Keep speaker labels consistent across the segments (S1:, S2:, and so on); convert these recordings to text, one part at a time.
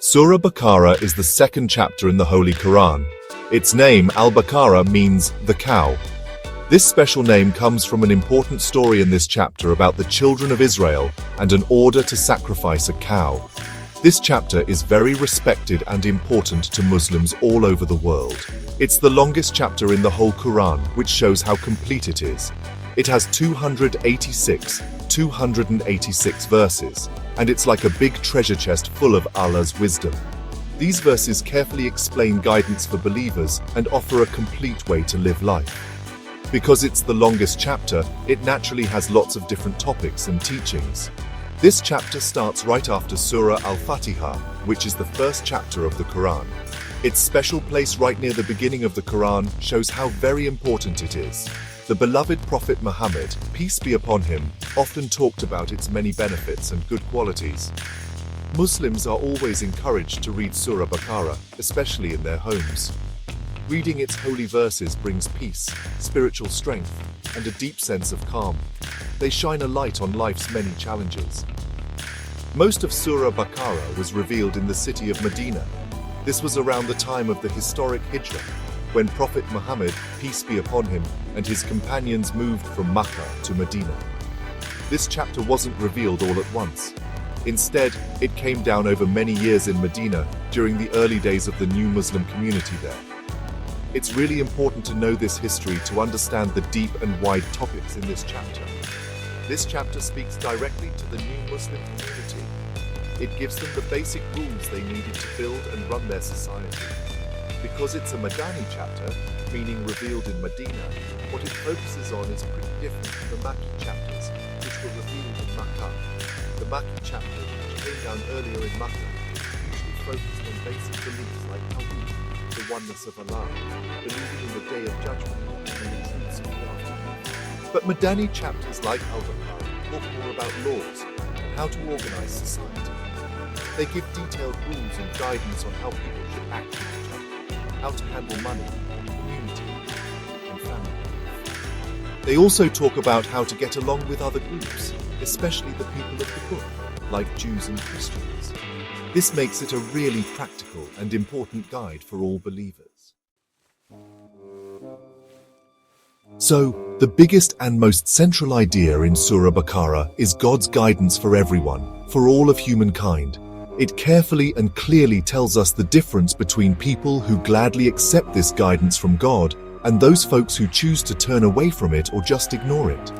S1: Surah Baqara is the second chapter in the Holy Quran. Its name, Al Baqara, means the cow. This special name comes from an important story in this chapter about the children of Israel and an order to sacrifice a cow. This chapter is very respected and important to Muslims all over the world. It's the longest chapter in the whole Quran, which shows how complete it is. It has 286 verses, and it's like a big treasure chest full of Allah's wisdom. These verses carefully explain guidance for believers and offer a complete way to live life. Because it's the longest chapter, it naturally has lots of different topics and teachings. This chapter starts right after Surah Al-Fatiha, which is the first chapter of the Quran. Its special place right near the beginning of the Quran shows how very important it is. The beloved Prophet Muhammad, peace be upon him, often talked about its many benefits and good qualities. Muslims are always encouraged to read Surah Baqara, especially in their homes. Reading its holy verses brings peace, spiritual strength, and a deep sense of calm. They shine a light on life's many challenges. Most of Surah Baqara was revealed in the city of Medina. This was around the time of the historic Hijrah, when Prophet Muhammad, peace be upon him, and his companions moved from Makkah to Medina. This chapter wasn't revealed all at once. Instead, it came down over many years in Medina during the early days of the new Muslim community there. It's really important to know this history to understand the deep and wide topics in this chapter. This chapter speaks directly to the new Muslim community. It gives them the basic rules they needed to build and run their society. Because it's a Madani chapter, meaning revealed in Medina, what it focuses on is pretty different from the Makki chapters, which were revealed in Makkah. The Makki chapter, which came down earlier in Makkah, usually focused on basic beliefs like Tawheed, the oneness of Allah, believing in the Day of Judgment, and the truths of the afterlife. But Madani chapters like Al Baqara talk more about laws and how to organize society. They give detailed rules and guidance on how people should act with each other, how to handle money, community, and family. They also talk about how to get along with other groups, especially the people of the book, like Jews and Christians. This makes it a really practical and important guide for all believers. So, the biggest and most central idea in Surah Baqara is God's guidance for everyone, for all of humankind. It carefully and clearly tells us the difference between people who gladly accept this guidance from God and those folks who choose to turn away from it or just ignore it.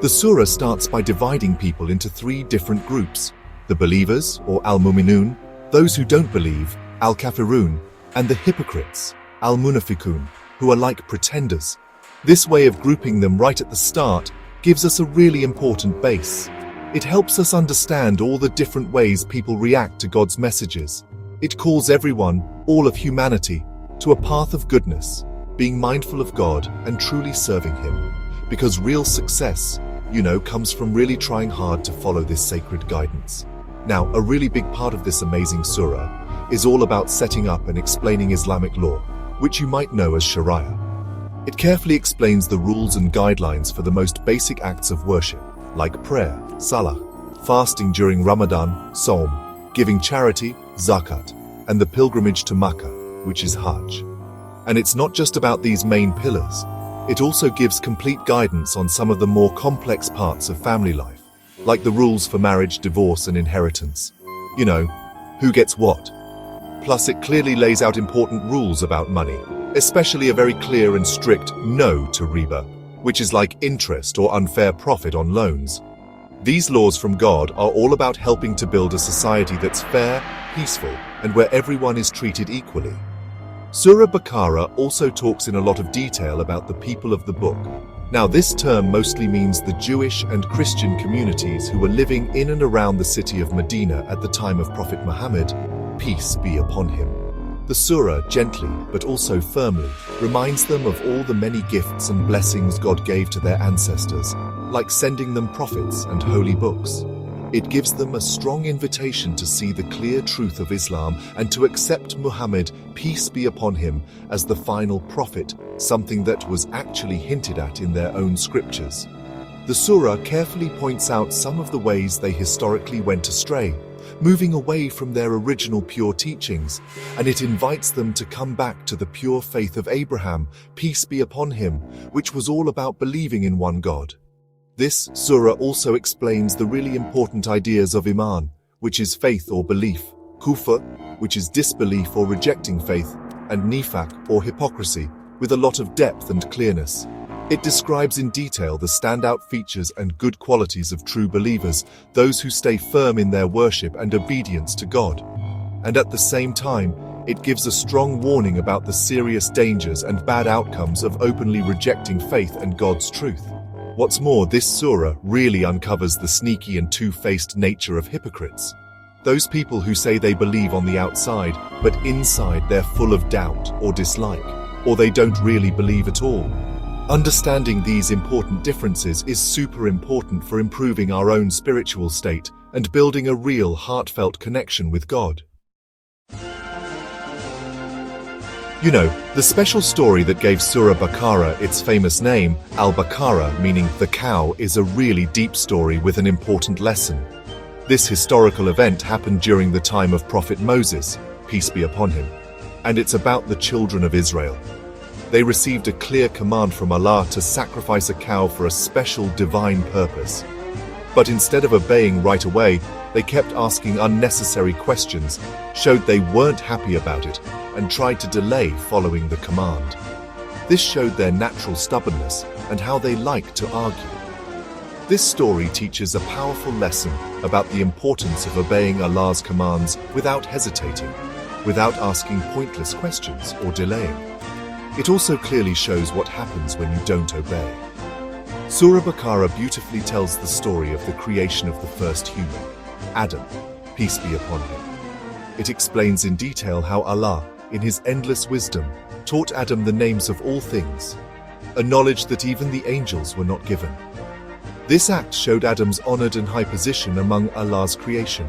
S1: The surah starts by dividing people into three different groups: the believers, or al-mu'minun, those who don't believe, al-kafirun, and the hypocrites, al-munafiqun, who are like pretenders. This way of grouping them right at the start gives us a really important base. It helps us understand all the different ways people react to God's messages. It calls everyone, all of humanity, to a path of goodness, being mindful of God and truly serving Him. Because real success, comes from really trying hard to follow this sacred guidance. Now, a really big part of this amazing surah is all about setting up and explaining Islamic law, which you might know as Sharia. It carefully explains the rules and guidelines for the most basic acts of worship, like prayer, salah, fasting during Ramadan, Saum, giving charity, zakat, and the pilgrimage to Makkah, which is Hajj. And it's not just about these main pillars. It also gives complete guidance on some of the more complex parts of family life, like the rules for marriage, divorce, and inheritance. Who gets what. Plus, it clearly lays out important rules about money, especially a very clear and strict no to riba, which is like interest or unfair profit on loans. These laws from God are all about helping to build a society that's fair, peaceful, and where everyone is treated equally. Surah Baqara also talks in a lot of detail about the people of the book. Now, this term mostly means the Jewish and Christian communities who were living in and around the city of Medina at the time of Prophet Muhammad, peace be upon him. The surah gently, but also firmly, reminds them of all the many gifts and blessings God gave to their ancestors, like sending them prophets and holy books. It gives them a strong invitation to see the clear truth of Islam and to accept Muhammad, peace be upon him, as the final prophet, something that was actually hinted at in their own scriptures. The surah carefully points out some of the ways they historically went astray, moving away from their original pure teachings, and it invites them to come back to the pure faith of Abraham, peace be upon him, which was all about believing in one God. This surah also explains the really important ideas of Iman, which is faith or belief, Kufr, which is disbelief or rejecting faith, and Nifaq or hypocrisy, with a lot of depth and clearness. It describes in detail the standout features and good qualities of true believers, those who stay firm in their worship and obedience to God. And at the same time, it gives a strong warning about the serious dangers and bad outcomes of openly rejecting faith and God's truth. What's more, this surah really uncovers the sneaky and two-faced nature of hypocrites. Those people who say they believe on the outside, but inside they're full of doubt or dislike, or they don't really believe at all. Understanding these important differences is super important for improving our own spiritual state and building a real heartfelt connection with God. You know, the special story that gave Surah Baqara its famous name, Al Baqara, meaning the cow, is a really deep story with an important lesson. This historical event happened during the time of Prophet Moses, peace be upon him, and it's about the children of Israel. They received a clear command from Allah to sacrifice a cow for a special divine purpose. But instead of obeying right away, they kept asking unnecessary questions, showed they weren't happy about it, and tried to delay following the command. This showed their natural stubbornness and how they like to argue. This story teaches a powerful lesson about the importance of obeying Allah's commands without hesitating, without asking pointless questions or delaying. It also clearly shows what happens when you don't obey. Surah Baqarah beautifully tells the story of the creation of the first human, Adam, peace be upon him. It explains in detail how Allah, in his endless wisdom, taught Adam the names of all things, a knowledge that even the angels were not given. This act showed Adam's honored and high position among Allah's creation.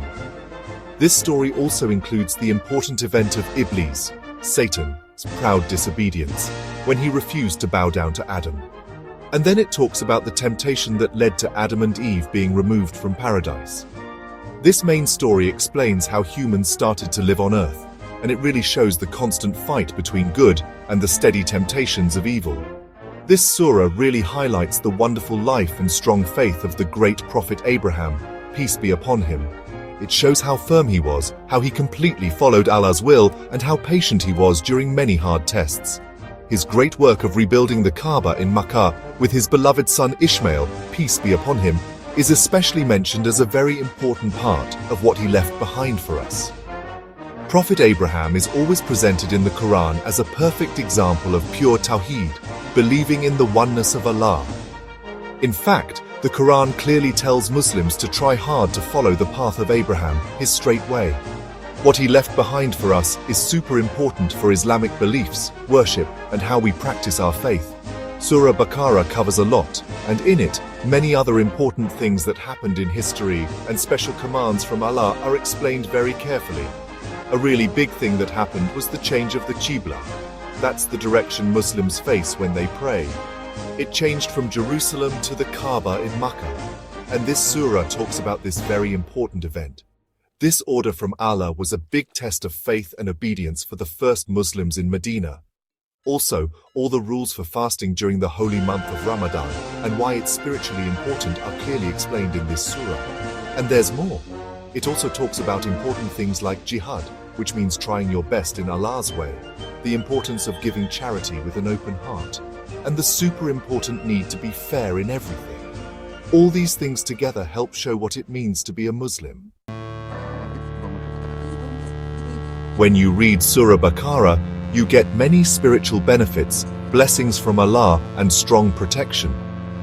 S1: This story also includes the important event of Iblis, Satan's proud disobedience, when he refused to bow down to Adam. And then it talks about the temptation that led to Adam and Eve being removed from paradise. This main story explains how humans started to live on earth, and it really shows the constant fight between good and the steady temptations of evil. This surah really highlights the wonderful life and strong faith of the great prophet Abraham, peace be upon him. It shows how firm he was, how he completely followed Allah's will, and how patient he was during many hard tests. His great work of rebuilding the Kaaba in Makkah with his beloved son Ishmael, peace be upon him, is especially mentioned as a very important part of what he left behind for us. Prophet Abraham is always presented in the Quran as a perfect example of pure Tawheed, believing in the oneness of Allah. In fact, the Quran clearly tells Muslims to try hard to follow the path of Abraham, his straight way. What he left behind for us is super important for Islamic beliefs, worship, and how we practice our faith. Surah Baqarah covers a lot, and in it, many other important things that happened in history and special commands from Allah are explained very carefully. A really big thing that happened was the change of the Qibla. That's the direction Muslims face when they pray. It changed from Jerusalem to the Kaaba in Makkah, and this surah talks about this very important event. This order from Allah was a big test of faith and obedience for the first Muslims in Medina. Also, all the rules for fasting during the holy month of Ramadan and why it's spiritually important are clearly explained in this surah. And there's more. It also talks about important things like jihad, which means trying your best in Allah's way, the importance of giving charity with an open heart, and the super important need to be fair in everything. All these things together help show what it means to be a Muslim. When you read Surah Baqarah, you get many spiritual benefits, blessings from Allah, and strong protection.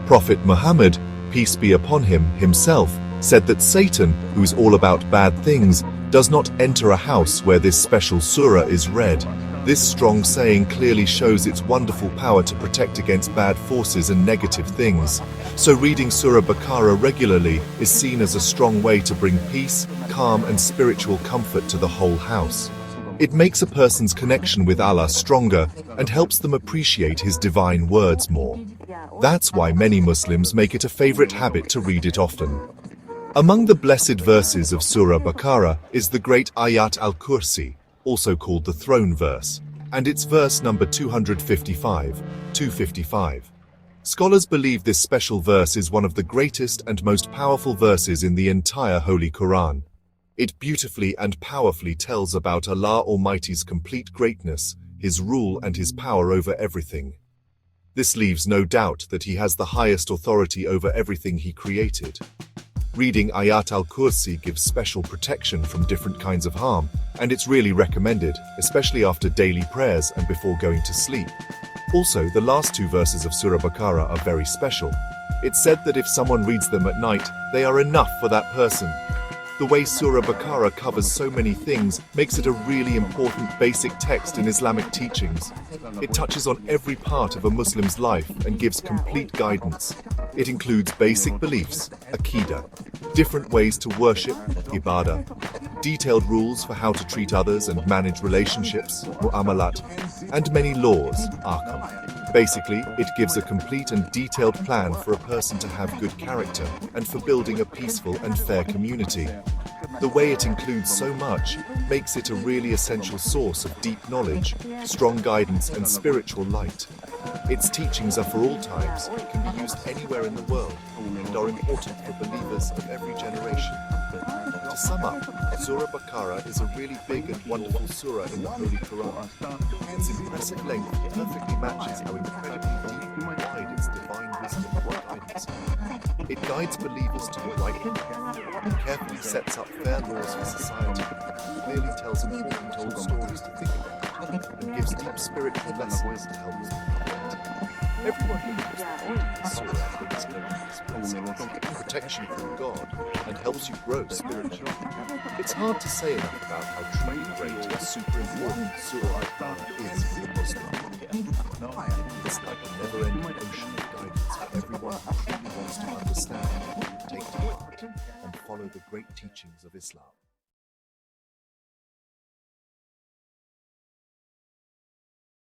S1: Prophet Muhammad, peace be upon him, himself, said that Satan, who's all about bad things, does not enter a house where this special surah is read. This strong saying clearly shows its wonderful power to protect against bad forces and negative things. So reading Surah Baqarah regularly is seen as a strong way to bring peace, calm, and spiritual comfort to the whole house. It makes a person's connection with Allah stronger and helps them appreciate His divine words more. That's why many Muslims make it a favorite habit to read it often. Among the blessed verses of Surah Baqara is the great Ayat al-Kursi, also called the throne verse, and it's verse number 255. Scholars believe this special verse is one of the greatest and most powerful verses in the entire Holy Quran. It beautifully and powerfully tells about Allah Almighty's complete greatness, His rule and His power over everything. This leaves no doubt that He has the highest authority over everything He created. Reading Ayat al-Kursi gives special protection from different kinds of harm, and it's really recommended, especially after daily prayers and before going to sleep. Also, the last two verses of Surah Baqarah are very special. It's said that if someone reads them at night, they are enough for that person. The way Surah Baqarah covers so many things makes it a really important basic text in Islamic teachings. It touches on every part of a Muslim's life and gives complete guidance. It includes basic beliefs, Aqidah, different ways to worship, Ibadah, detailed rules for how to treat others and manage relationships, Mu'amalat, and many laws, Ahkam. Basically, it gives a complete and detailed plan for a person to have good character and for building a peaceful and fair community. The way it includes so much makes it a really essential source of deep knowledge, strong guidance and spiritual light. Its teachings are for all times, can be used anywhere in the world, and are important for believers of every generation. To sum up, Surah Baqarah is a really big and wonderful surah in the Holy Quran. Its impressive length perfectly matches how incredibly deep and wide its divine wisdom and guidance. It guides believers to the right path, it carefully sets up fair laws for society, clearly tells important old stories to think about, and gives deep spiritual lessons to help us navigate. Everyone believes that the surah brings blessings, protection from God, and helps you grow spiritually. It's hard to say enough about how truly great and super important Surah Al Baqara is for the Muslim. It's like a never-ending ocean of guidance for everyone who truly wants to understand, take to heart, and follow the great teachings of Islam.